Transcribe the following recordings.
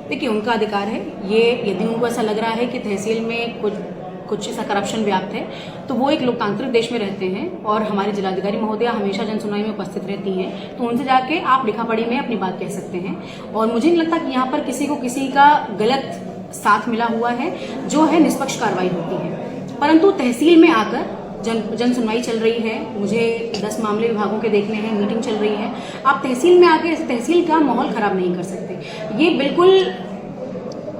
देखिए, उनका अधिकार है ये। यदि उनको ऐसा लग रहा है कि तहसील में कुछ ऐसा करप्शन व्याप्त है, तो वो एक लोकतांत्रिक देश में रहते हैं और हमारी जिलाधिकारी महोदया हमेशा जनसुनवाई में उपस्थित रहती हैं, तो उनसे जाके आप लिखा पढ़ी में अपनी बात कह सकते हैं। और मुझे नहीं लगता कि यहाँ पर किसी को किसी का गलत साथ मिला हुआ है, जो है निष्पक्ष कार्रवाई होती है। परंतु तहसील में आकर जन सुनवाई चल रही है, मुझे 10 मामले विभागों के देखने हैं, मीटिंग चल रही है, आप तहसील में आके तहसील का माहौल खराब नहीं कर सकते। ये बिल्कुल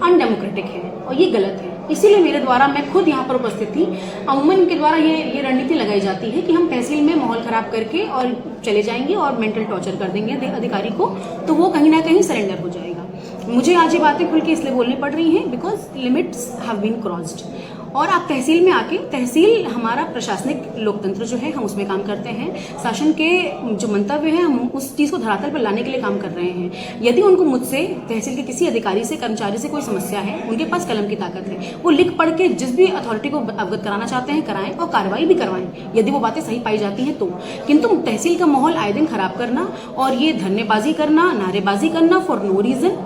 अनडेमोक्रेटिक है और ये गलत है। इसीलिए मेरे द्वारा, मैं खुद यहाँ पर उपस्थित थी, अमूमन के द्वारा ये रणनीति लगाई जाती है कि हम तहसील में माहौल खराब करके और चले जाएंगे और मेंटल टॉर्चर कर देंगे अधिकारी को, तो वो कहीं ना कहीं सरेंडर हो जाएगा। मुझे आज ये बातें खुल के इसलिए बोलनी पड़ रही हैं because limits have been crossed. और आप तहसील में आके, तहसील हमारा प्रशासनिक लोकतंत्र जो है, हम उसमें काम करते हैं। शासन के जो मंतव्य है, हम उस चीज को धरातल पर लाने के लिए काम कर रहे हैं। यदि उनको मुझसे, तहसील के किसी अधिकारी से, कर्मचारी से कोई समस्या है, उनके पास कलम की ताकत है, वो लिख पढ़ के जिस भी अथॉरिटी को अवगत कराना चाहते हैं कराएं और कार्रवाई भी करवाएं यदि वो बातें सही पाई जाती हैं तो। किंतु तहसील का माहौल आए दिन खराब करना और ये धरनेबाजी करना, नारेबाजी करना फॉर नो रीजन,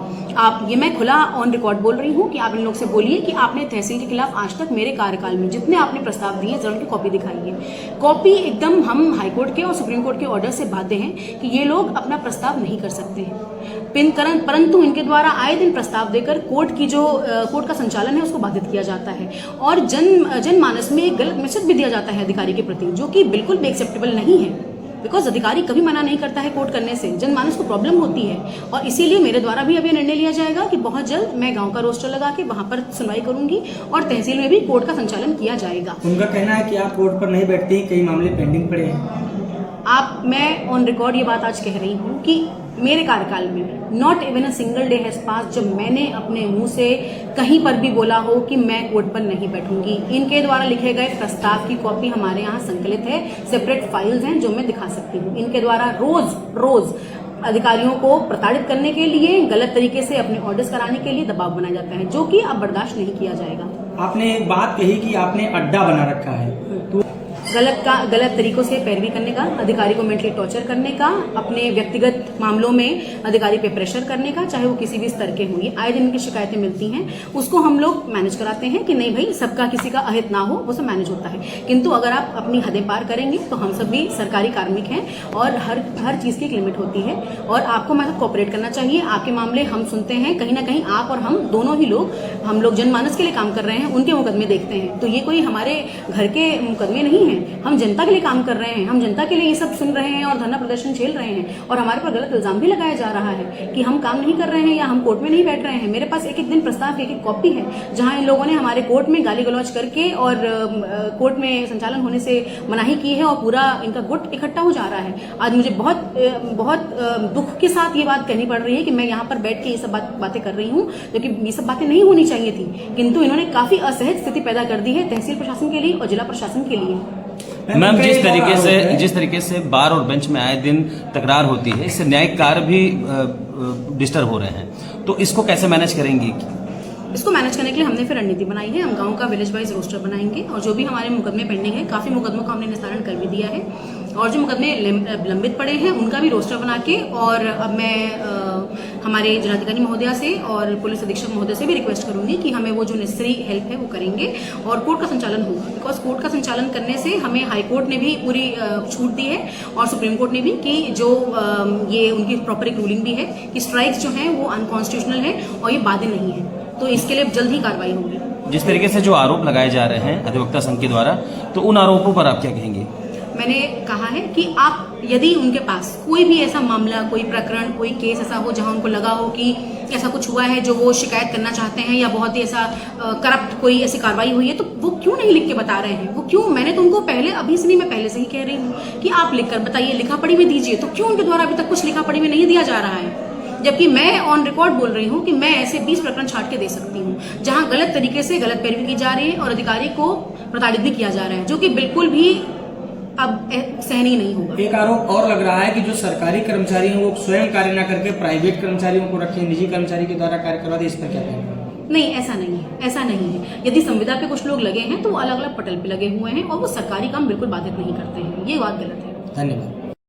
ये मैं खुला ऑन रिकॉर्ड बोल रही हूँ कि आप इन लोग से बोलिए कि आपने तहसील के खिलाफ आज तक मेरे कार्यकाल में जितने आपने प्रस्ताव दिए, जरूर की कॉपी दिखाइए। कॉपी एकदम, हम हाईकोर्ट के और सुप्रीम कोर्ट के ऑर्डर से बाध्य हैं कि ये लोग अपना प्रस्ताव नहीं कर सकते हैं, परंतु इनके द्वारा आए दिन प्रस्ताव देकर कोर्ट का संचालन है उसको बाधित किया जाता है और जनमानस में एक गलत मैसेज भी दिया जाता है अधिकारी के प्रति, जो कि बिल्कुल भी एक्सेप्टेबल नहीं है। बिकॉज अधिकारी कभी मना नहीं करता है कोर्ट करने से, जनमानस को प्रॉब्लम होती है। और इसीलिए मेरे द्वारा भी अभी निर्णय लिया जाएगा कि बहुत जल्द मैं गांव का रोस्टर लगा के वहां पर सुनवाई करूंगी और तहसील में भी कोर्ट का संचालन किया जाएगा। उनका कहना है कि आप कोर्ट पर नहीं बैठती हैं, कई मामले पेंडिंग पड़े हैं। मैं ऑन रिकॉर्ड ये बात आज कह रही हूँ कि मेरे कार्यकाल में not even a single day has pass जब मैंने अपने मुंह से कहीं पर भी बोला हो कि मैं कोर्ट पर नहीं बैठूंगी। इनके द्वारा लिखे गए प्रस्ताव की कॉपी हमारे यहाँ संकलित है, सेपरेट फाइल्स हैं जो मैं दिखा सकती हूँ। इनके द्वारा रोज अधिकारियों को प्रताड़ित करने के लिए, गलत तरीके से अपने ऑर्डर्स कराने के लिए दबाव बनाया जाता है, जो कि अब बर्दाश्त नहीं किया जाएगा। आपने एक बात कही कि आपने अड्डा बना रखा है, तो गलत तरीकों से पैरवी करने का, अधिकारी को मेंटली टॉर्चर करने का, अपने व्यक्तिगत मामलों में अधिकारी पे प्रेशर करने का, चाहे वो किसी भी स्तर के हों। आए दिन की शिकायतें मिलती हैं, उसको हम लोग मैनेज कराते हैं कि नहीं भाई, सबका किसी का अहित ना हो, वो सब मैनेज होता है। किंतु अगर आप अपनी हदें पार करेंगे तो हम सब भी सरकारी कार्मिक हैं और हर चीज की एक लिमिट होती है और आपको हमारे साथ कोऑपरेट करना चाहिए। आपके मामले हम सुनते हैं, कहीं ना कहीं आप और हम दोनों ही लोग, हम लोग जनमानस के लिए काम कर रहे हैं, उनके मुकदमे देखते हैं। तो ये कोई हमारे घर के मुकदमे नहीं है, हम जनता के लिए काम कर रहे हैं, हम जनता के लिए ये सब सुन रहे हैं और धरना प्रदर्शन झेल रहे हैं। और हमारे पर गलत इल्जाम भी लगाया जा रहा है कि हम काम नहीं कर रहे हैं या हम कोर्ट में नहीं बैठ रहे हैं। मेरे पास एक दिन प्रस्ताव की एक कॉपी है जहां इन लोगों ने हमारे कोर्ट में गाली गलौज करके और कोर्ट में संचालन होने से मनाही की है और पूरा इनका गुट इकट्ठा हो जा रहा है। आज मुझे बहुत दुख के साथ ये बात कहनी पड़ रही है कि मैं यहाँ पर बैठ के ये सब बातें कर रही हूँ, जो कि ये सब बातें नहीं होनी चाहिए थी, किंतु इन्होंने काफी असहज स्थिति पैदा कर दी है तहसील प्रशासन के लिए और जिला प्रशासन के लिए। मैम, जिस तरीके से बार और बेंच में आए दिन तकरार होती है, इससे न्यायिक कार्य भी डिस्टर्ब हो रहे हैं, तो इसको कैसे मैनेज करेंगी? इसको मैनेज करने के लिए हमने फिर रणनीति बनाई है। हम गांव का विलेज वाइज रोस्टर बनाएंगे और जो भी हमारे मुकदमे पेंडिंग है, काफी मुकदमों का हमने निस्तारण कर भी दिया है और जो मुकदमे लंबित पड़े हैं उनका भी रोस्टर बना के, और अब मैं हमारे जिलाधिकारी महोदया से और पुलिस अधीक्षक महोदय से भी रिक्वेस्ट करूंगी कि हमें वो जो नेसेसरी हेल्प है वो करेंगे और कोर्ट का संचालन होगा। बिकॉज कोर्ट का संचालन करने से हमें हाई कोर्ट ने भी पूरी छूट दी है और सुप्रीम कोर्ट ने भी कि जो ये उनकी प्रॉपर एक रूलिंग भी है कि स्ट्राइक्स जो हैं वो अनकॉन्स्टिट्यूशनल है और ये बाध्य नहीं है, तो इसके लिए जल्द ही कार्रवाई होगी। जिस तरीके से जो आरोप लगाए जा रहे हैं अधिवक्ता संघ के द्वारा, तो उन आरोपों पर आप क्या कहेंगे? मैंने कहा है कि आप यदि उनके पास कोई भी ऐसा मामला, कोई प्रकरण, कोई केस ऐसा हो जहां उनको लगा हो कि ऐसा कुछ हुआ है जो वो शिकायत करना चाहते हैं या बहुत ही ऐसा करप्ट कोई ऐसी कार्रवाई हुई है, तो वो क्यों नहीं लिख के बता रहे हैं? वो क्यों? मैंने तो उनको अभी से नहीं, मैं पहले से ही कह रही हूँ कि आप लिखकर बताइए, लिखा पढ़ी में दीजिए। तो क्यों उनके द्वारा अभी तक कुछ लिखा पढ़ी में नहीं दिया जा रहा है? जबकि मैं ऑन रिकॉर्ड बोल रही हूँ कि मैं ऐसे 20 प्रकरण छाट के दे सकती हूँ जहां गलत तरीके से गलत पैरवी की जा रही है और अधिकारी को प्रताड़ित भी किया जा रहा है, जो कि बिल्कुल भी अब सहनीय नहीं होगा। एक आरोप और लग रहा है कि जो सरकारी कर्मचारी हैं वो स्वयं कार्य न करके प्राइवेट कर्मचारियों को रखे, निजी कर्मचारी के द्वारा कार्य करवा दे, इस पर क्या कहेंगे? नहीं, ऐसा नहीं है, ऐसा नहीं है। यदि संविदा पे कुछ लोग लगे हैं तो वो अलग अलग पटल पे लगे हुए हैं और वो सरकारी काम बिल्कुल बाधित नहीं करते हैं। ये बात गलत है। धन्यवाद।